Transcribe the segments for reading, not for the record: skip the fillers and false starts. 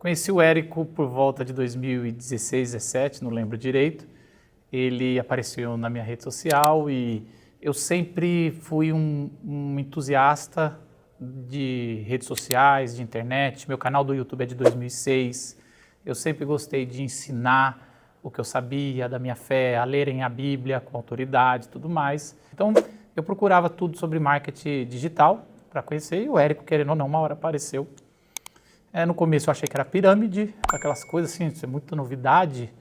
Conheci o Érico por volta de 2016, 2017, não lembro direito. Ele apareceu na minha rede social e eu sempre fui um entusiasta de redes sociais, de internet. Meu canal do YouTube é de 2006. Eu sempre gostei de ensinar o que eu sabia da minha fé, a lerem a Bíblia com autoridade e tudo mais. Então, eu procurava tudo sobre marketing digital para conhecer e o Érico, querendo ou não, uma hora apareceu. No começo eu achei que era pirâmide, aquelas coisas assim, isso é muita novidade,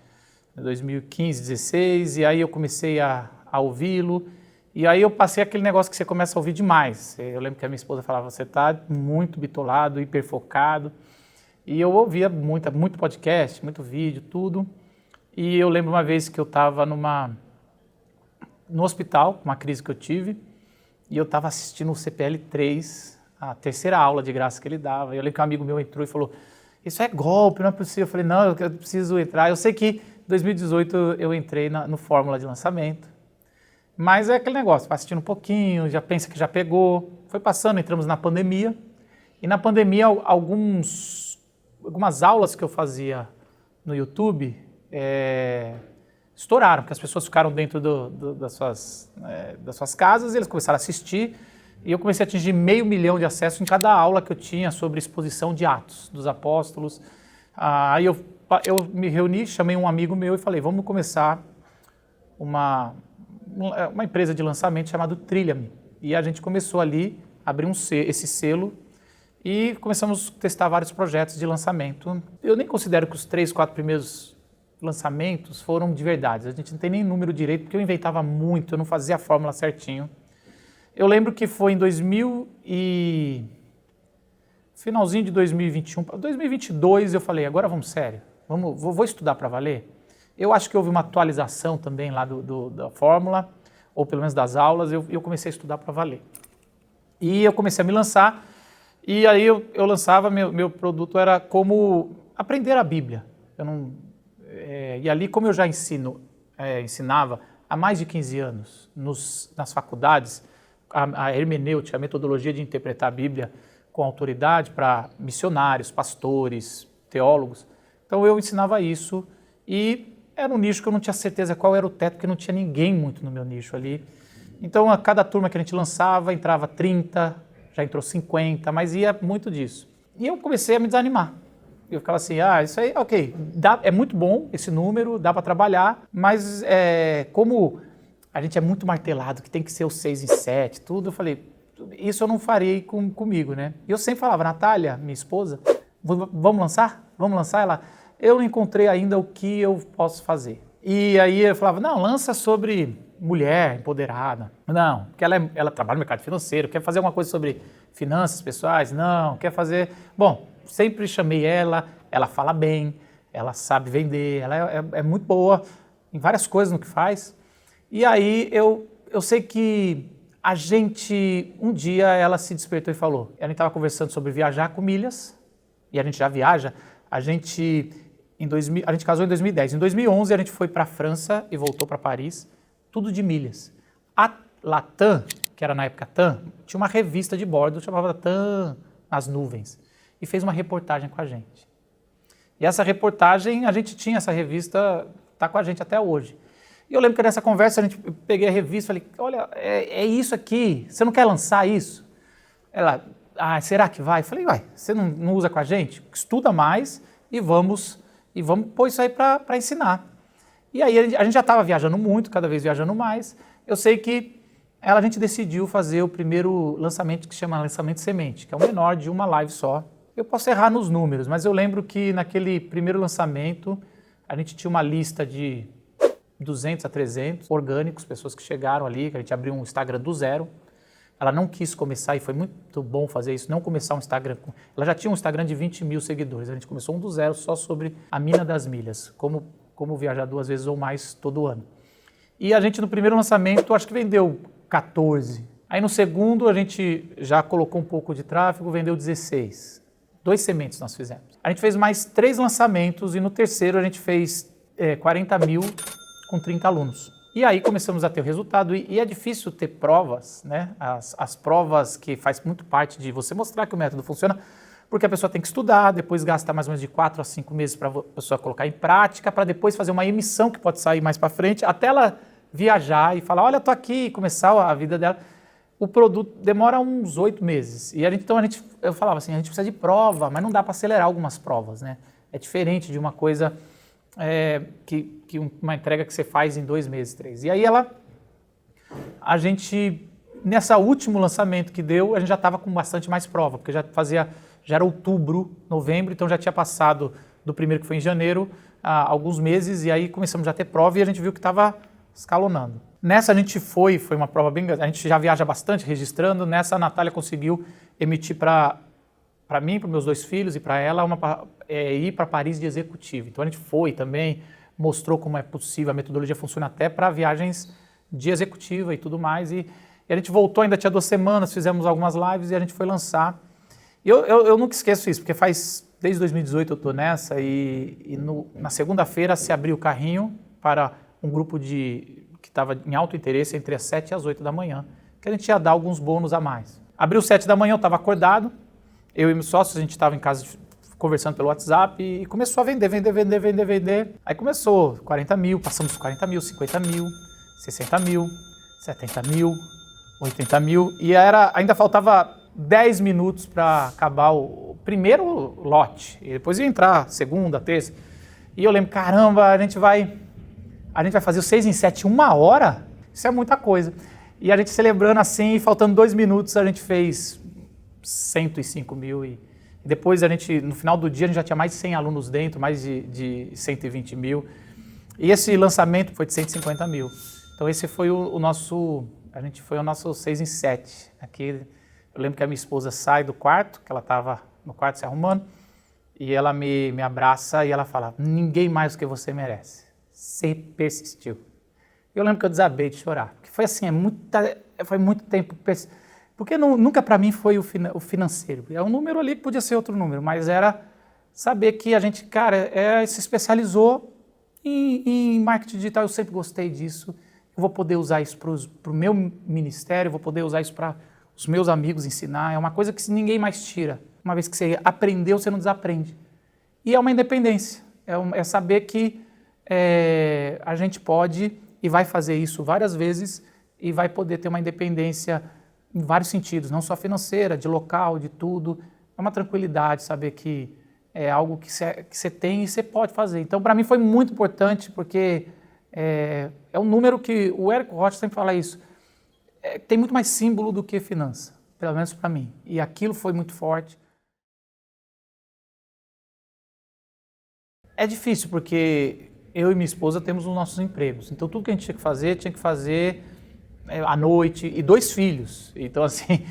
2015, 16, e aí eu comecei a ouvi-lo, e aí eu passei aquele negócio que você começa a ouvir demais. Eu lembro que a minha esposa falava, você está muito bitolado, hiperfocado, e eu ouvia muito podcast, muito vídeo, tudo, e eu lembro uma vez que eu estava no hospital, uma crise que eu tive, e eu estava assistindo o CPL 3, a terceira aula de graça que ele dava. Eu lembro que um amigo meu entrou e falou, isso é golpe, não é possível. Eu falei, não, eu preciso entrar. Eu sei que em 2018 eu entrei no Fórmula de lançamento, mas é aquele negócio, vai assistindo um pouquinho, já pensa que já pegou. Foi passando, entramos na pandemia, e na pandemia algumas aulas que eu fazia no YouTube estouraram, porque as pessoas ficaram dentro das suas casas e eles começaram a assistir. E eu comecei a atingir 500 mil de acessos em cada aula que eu tinha sobre exposição de Atos dos Apóstolos. Aí eu me reuni, chamei um amigo meu e falei, vamos começar uma empresa de lançamento chamada Trilha-me. E a gente começou ali, abrir esse selo e começamos a testar vários projetos de lançamento. Eu nem considero que os 3, 4 primeiros lançamentos foram de verdade. A gente não tem nem número direito, porque eu inventava muito, eu não fazia a fórmula certinho. Eu lembro que foi em finalzinho de 2021, 2022 eu falei, agora vamos sério, vou estudar para valer. Eu acho que houve uma atualização também lá da fórmula, ou pelo menos das aulas, eu comecei a estudar para valer. E eu comecei a me lançar, e aí eu lançava, meu produto era como aprender a Bíblia. E ali, como eu já ensinava há mais de 15 anos nas faculdades, a hermenêutica, a metodologia de interpretar a Bíblia com autoridade para missionários, pastores, teólogos. Então eu ensinava isso e era um nicho que eu não tinha certeza qual era o teto, porque não tinha ninguém muito no meu nicho ali. Então a cada turma que a gente lançava entrava 30, já entrou 50, mas ia muito disso. E eu comecei a me desanimar. Eu ficava assim, isso aí, ok, é muito bom esse número, dá para trabalhar, mas como a gente é muito martelado, que tem que ser o 6 em 7, tudo. Eu falei, isso eu não farei comigo, né? E eu sempre falava, Natália, minha esposa, vamos lançar? Vamos lançar? Ela, eu não encontrei ainda o que eu posso fazer. E aí eu falava, não, lança sobre mulher empoderada. Não, porque ela trabalha no mercado financeiro, quer fazer alguma coisa sobre finanças pessoais? Não, quer fazer... Bom, sempre chamei ela fala bem, ela sabe vender, ela é muito boa em várias coisas no que faz. E aí eu sei que um dia ela se despertou e falou, a gente estava conversando sobre viajar com milhas, e a gente já viaja, a gente casou em 2010, em 2011 a gente foi para a França e voltou para Paris, tudo de milhas. A Latam, que era na época TAM, tinha uma revista de bordo, chamava TAM nas nuvens, e fez uma reportagem com a gente. E essa reportagem, a gente tinha essa revista, está com a gente até hoje. E eu lembro que nessa conversa eu peguei a revista e falei, olha, é isso aqui, você não quer lançar isso? Ela, será que vai? Eu falei, você não usa com a gente? Estuda mais e vamos pôr isso aí para ensinar. E aí a gente já estava viajando muito, cada vez viajando mais. Eu sei que a gente decidiu fazer o primeiro lançamento que se chama Lançamento Semente, que é o menor de uma live só. Eu posso errar nos números, mas eu lembro que naquele primeiro lançamento a gente tinha uma lista de 200 a 300 orgânicos, pessoas que chegaram ali, que a gente abriu um Instagram do zero. Ela não quis começar, e foi muito bom fazer isso, não começar um Instagram. Ela já tinha um Instagram de 20 mil seguidores, a gente começou um do zero só sobre a mina das milhas, como viajar 2 vezes ou mais todo ano. E a gente no primeiro lançamento, acho que vendeu 14. Aí no segundo a gente já colocou um pouco de tráfego, vendeu 16. 2 sementes nós fizemos. A gente fez mais 3 lançamentos e no terceiro a gente fez 40 mil com 30 alunos. E aí começamos a ter o resultado e é difícil ter provas, né? As provas que faz muito parte de você mostrar que o método funciona, porque a pessoa tem que estudar, depois gasta mais ou menos de 4 a 5 meses para a pessoa colocar em prática, para depois fazer uma emissão que pode sair mais para frente, até ela viajar e falar, olha, estou aqui, e começar a vida dela. O produto demora uns 8 meses. E eu falava assim, a gente precisa de prova, mas não dá para acelerar algumas provas, né? É diferente de uma coisa, uma entrega que você faz em 2 meses, 3. E aí a gente, nessa último lançamento que deu, a gente já estava com bastante mais prova, porque já era outubro, novembro, então já tinha passado do primeiro que foi em janeiro, alguns meses, e aí começamos já a ter prova e a gente viu que estava escalonando. Nessa a gente foi uma prova bem grande, a gente já viaja bastante registrando, nessa a Natália conseguiu emitir para mim, para meus 2 filhos e para ela, ir para Paris de executivo. Então a gente foi também, mostrou como é possível, a metodologia funciona até para viagens de executiva e tudo mais, e a gente voltou, ainda tinha 2 semanas, fizemos algumas lives e a gente foi lançar. E eu nunca esqueço isso, porque desde 2018 eu estou nessa, na segunda-feira se abriu o carrinho para um grupo que estava em alto interesse entre as 7 e as 8 da manhã, que a gente ia dar alguns bônus a mais. Abriu 7 da manhã, eu estava acordado, eu e meus sócios, a gente estava em casa conversando pelo WhatsApp e começou a vender. Aí começou 40 mil, passamos de 40 mil, 50 mil, 60 mil, 70 mil, 80 mil e ainda faltava 10 minutos para acabar o primeiro lote e depois ia entrar segunda, terça. E eu lembro, caramba, a gente vai fazer o 6 em 7 em 1 hora? Isso é muita coisa. E a gente celebrando assim, faltando 2 minutos, a gente fez 105 mil e depois no final do dia, a gente já tinha mais de 100 alunos dentro, mais de 120 mil. E esse lançamento foi de 150 mil. Então esse foi o nosso 6 em 7. Aqui, eu lembro que a minha esposa sai do quarto, que ela estava no quarto se arrumando, e ela me abraça e ela fala, ninguém mais do que você merece. Você persistiu. Eu lembro que eu desabei de chorar, porque foi assim, foi muito tempo, porque nunca para mim foi o financeiro. É um número ali que podia ser outro número, mas era saber que a gente, se especializou em marketing digital, eu sempre gostei disso, eu vou poder usar isso para o meu ministério, eu vou poder usar isso para os meus amigos ensinar, é uma coisa que ninguém mais tira. Uma vez que você aprendeu, você não desaprende. E é uma independência, é saber que a gente pode e vai fazer isso várias vezes e vai poder ter uma independência em vários sentidos, não só financeira, de local, de tudo. É uma tranquilidade saber que é algo que você tem e você pode fazer. Então, para mim foi muito importante porque é um número que o Érico Rocha sempre fala isso, tem muito mais símbolo do que finança, pelo menos para mim. E aquilo foi muito forte. É difícil porque eu e minha esposa temos os nossos empregos, então tudo que a gente tinha que fazer à noite, e 2 filhos, então assim,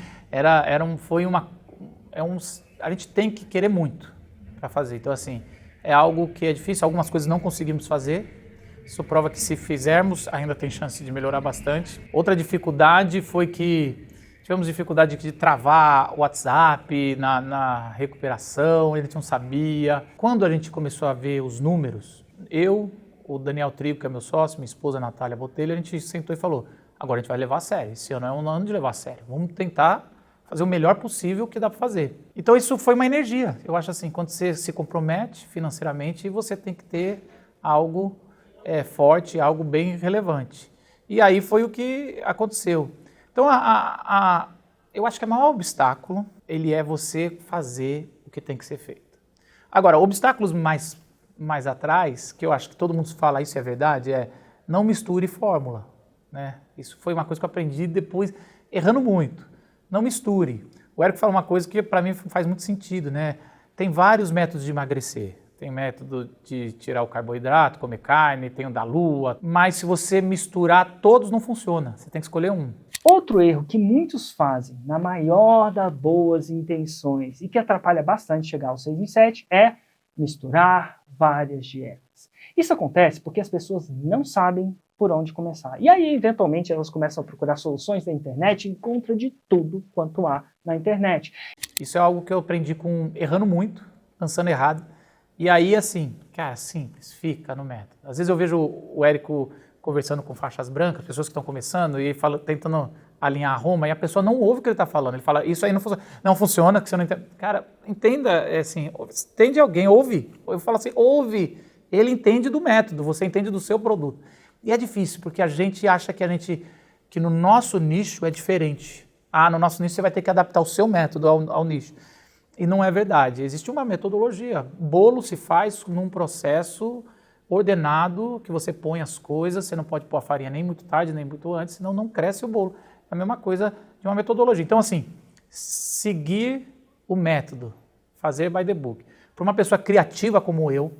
a gente tem que querer muito para fazer, então assim, é algo que é difícil, algumas coisas não conseguimos fazer, isso prova que se fizermos ainda tem chance de melhorar bastante. Outra dificuldade foi que tivemos dificuldade de travar o WhatsApp na recuperação, a gente não sabia. Quando a gente começou a ver os números, eu, o Daniel Trigo, que é meu sócio, minha esposa, a Natália Botelho, a gente sentou e falou, agora a gente vai levar a sério, esse ano é um ano de levar a sério, vamos tentar fazer o melhor possível que dá para fazer. Então isso foi uma energia, eu acho assim, quando você se compromete financeiramente, você tem que ter algo forte, algo bem relevante. E aí foi o que aconteceu. Então eu acho que o maior obstáculo, ele é você fazer o que tem que ser feito. Agora, obstáculos mais atrás, que eu acho que todo mundo fala isso é verdade, não misture fórmula, né? Isso foi uma coisa que eu aprendi depois, errando muito. Não misture. O Érico fala uma coisa que para mim faz muito sentido, né? Tem vários métodos de emagrecer. Tem método de tirar o carboidrato, comer carne, tem o da lua, mas se você misturar, todos não funciona. Você tem que escolher um. Outro erro que muitos fazem, na maior das boas intenções, e que atrapalha bastante chegar ao 6 em 7, é misturar várias dietas. Isso acontece porque as pessoas não sabem por onde começar. E aí, eventualmente, elas começam a procurar soluções na internet e encontram de tudo quanto há na internet. Isso é algo que eu aprendi errando muito, pensando errado. E aí, assim, cara, simples, fica no método. Às vezes eu vejo o Érico conversando com faixas brancas, pessoas que estão começando e tentando alinhar a Roma e a pessoa não ouve o que ele está falando. Ele fala, isso aí não funciona, que você não entende. Cara, entenda, assim, entende alguém, ouve. Eu falo assim, ouve. Ele entende do método, você entende do seu produto. E é difícil, porque a gente acha que no nosso nicho é diferente. No nosso nicho você vai ter que adaptar o seu método ao nicho. E não é verdade. Existe uma metodologia. Bolo se faz num processo ordenado, que você põe as coisas, você não pode pôr a farinha nem muito tarde, nem muito antes, senão não cresce o bolo. É a mesma coisa de uma metodologia. Então, assim, seguir o método, fazer by the book. Para uma pessoa criativa como eu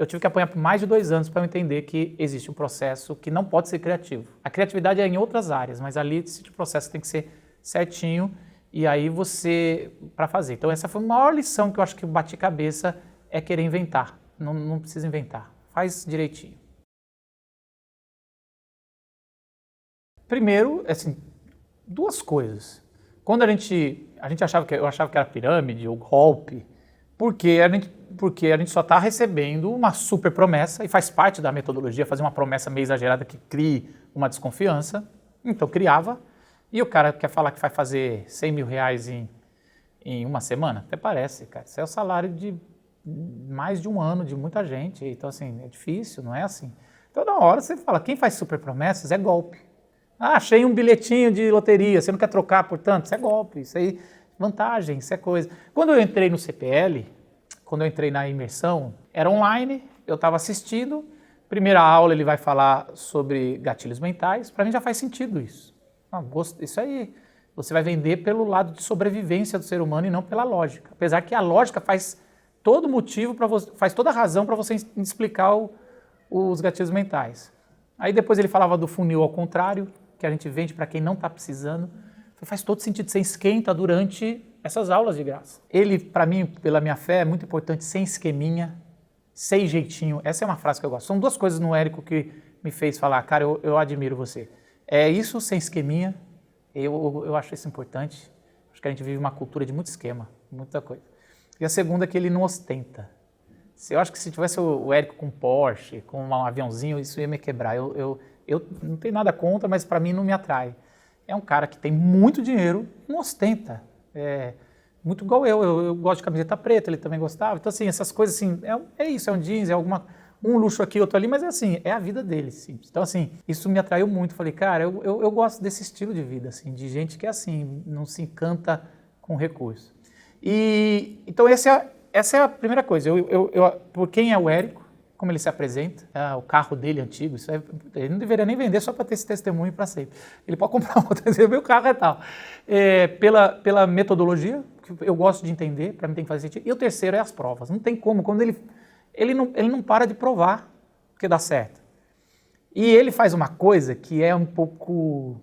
tive que apanhar por mais de 2 anos para eu entender que existe um processo que não pode ser criativo. A criatividade é em outras áreas, mas ali esse processo tem que ser certinho e aí para fazer. Então essa foi a maior lição que eu acho que eu bati cabeça, é querer inventar. Não precisa inventar, faz direitinho. Primeiro, assim, 2 coisas. Quando eu achava que era pirâmide ou golpe, porque a gente só está recebendo uma super promessa e faz parte da metodologia fazer uma promessa meio exagerada que crie uma desconfiança. Então criava, e o cara quer falar que vai fazer 100 mil reais em uma semana? Até parece, cara. Isso é o salário de mais de um ano de muita gente. Então, assim, é difícil, não é assim. Então, na hora você fala, quem faz super promessas é golpe. Achei um bilhetinho de loteria, você não quer trocar por tanto? Isso é golpe, isso aí, vantagem, isso é coisa. Quando eu entrei no CPL, quando eu entrei na imersão, era online, eu estava assistindo, primeira aula ele vai falar sobre gatilhos mentais, para mim já faz sentido isso. Isso aí, você vai vender pelo lado de sobrevivência do ser humano e não pela lógica. Apesar que a lógica faz todo motivo, faz toda a razão para você explicar os gatilhos mentais. Aí depois ele falava do funil ao contrário, que a gente vende para quem não está precisando. Faz todo sentido, você esquenta durante essas aulas de graça. Ele, para mim, pela minha fé, é muito importante, sem esqueminha, sem jeitinho. Essa é uma frase que eu gosto. São 2 coisas no Érico que me fez falar, cara, eu admiro você. É isso, sem esqueminha, eu acho isso importante. Acho que a gente vive uma cultura de muito esquema, muita coisa. E a segunda é que ele não ostenta. Eu acho que se tivesse o Érico com Porsche, com um aviãozinho, isso ia me quebrar. Eu não tenho nada contra, mas para mim não me atrai. É um cara que tem muito dinheiro, não ostenta. Muito igual eu gosto de camiseta preta, ele também gostava. Então, assim, essas coisas, assim, é isso, é um jeans, é um luxo aqui, outro ali, mas é assim, é a vida dele, simples. Então, assim, isso me atraiu muito. Falei, cara, eu gosto desse estilo de vida, assim, de gente que é assim, não se encanta com recurso. Então, essa é a primeira coisa. Por quem é o Érico, como ele se apresenta, o carro dele antigo, ele não deveria nem vender só para ter esse testemunho para sempre. Ele pode comprar outro, meu carro é tal. Pela metodologia, que eu gosto de entender, para mim tem que fazer sentido. E o terceiro é as provas. Não tem como, quando ele não para de provar que dá certo. E ele faz uma coisa que é um pouco...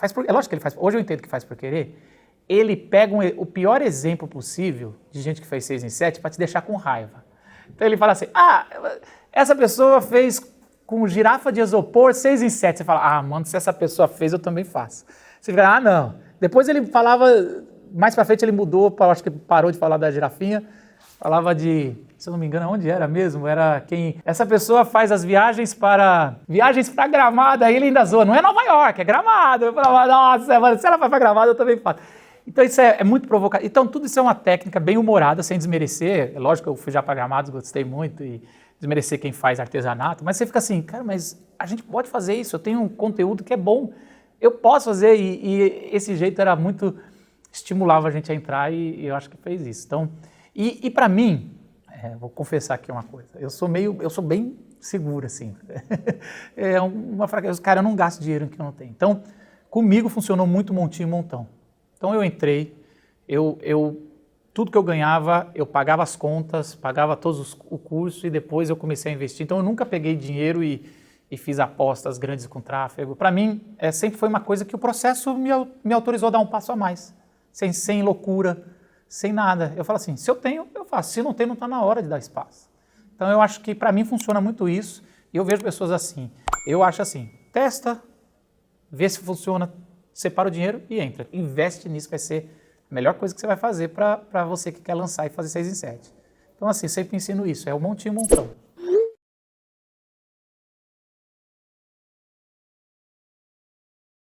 é lógico que ele faz, hoje eu entendo que faz por querer. Ele pega o pior exemplo possível de gente que fez 6 em 7 para te deixar com raiva. Então ele fala assim, essa pessoa fez com girafa de isopor 6 em 7. Você fala, mano, se essa pessoa fez, eu também faço. Você fala, não. Depois ele falava, mais pra frente ele mudou, acho que parou de falar da girafinha, falava de, se eu não me engano, onde era mesmo? Era essa pessoa faz as viagens para Gramado, aí ele ainda zoa, não é Nova York, é Gramado. Eu falava, nossa, mano, se ela vai para Gramado, eu também faço. Então isso é muito provocativo. Então tudo isso é uma técnica bem humorada, sem desmerecer. É lógico que eu fui já para Gramados, gostei muito, e desmerecer quem faz artesanato, mas você fica assim, cara, mas a gente pode fazer isso, eu tenho um conteúdo que é bom, eu posso fazer, e esse jeito era muito, estimulava a gente a entrar, e eu acho que fez isso. Então, e para mim, vou confessar aqui uma coisa, eu sou bem seguro, assim, é uma fraqueza, cara, eu não gasto dinheiro que eu não tenho. Então, comigo funcionou muito montinho e montão. Então eu entrei, tudo que eu ganhava, eu pagava as contas, pagava o curso e depois eu comecei a investir. Então eu nunca peguei dinheiro e fiz apostas grandes com tráfego. Para mim, sempre foi uma coisa que o processo me autorizou a dar um passo a mais, sem loucura, sem nada. Eu falo assim, se eu tenho, eu faço. Se não tem, não está na hora de dar espaço. Então eu acho que para mim funciona muito isso e eu vejo pessoas assim. Eu acho assim, testa, vê se funciona, separa o dinheiro e entra. Investe nisso, vai ser a melhor coisa que você vai fazer para você que quer lançar e fazer 6 em 7. Então, assim, sempre ensino isso, é o montinho e montão.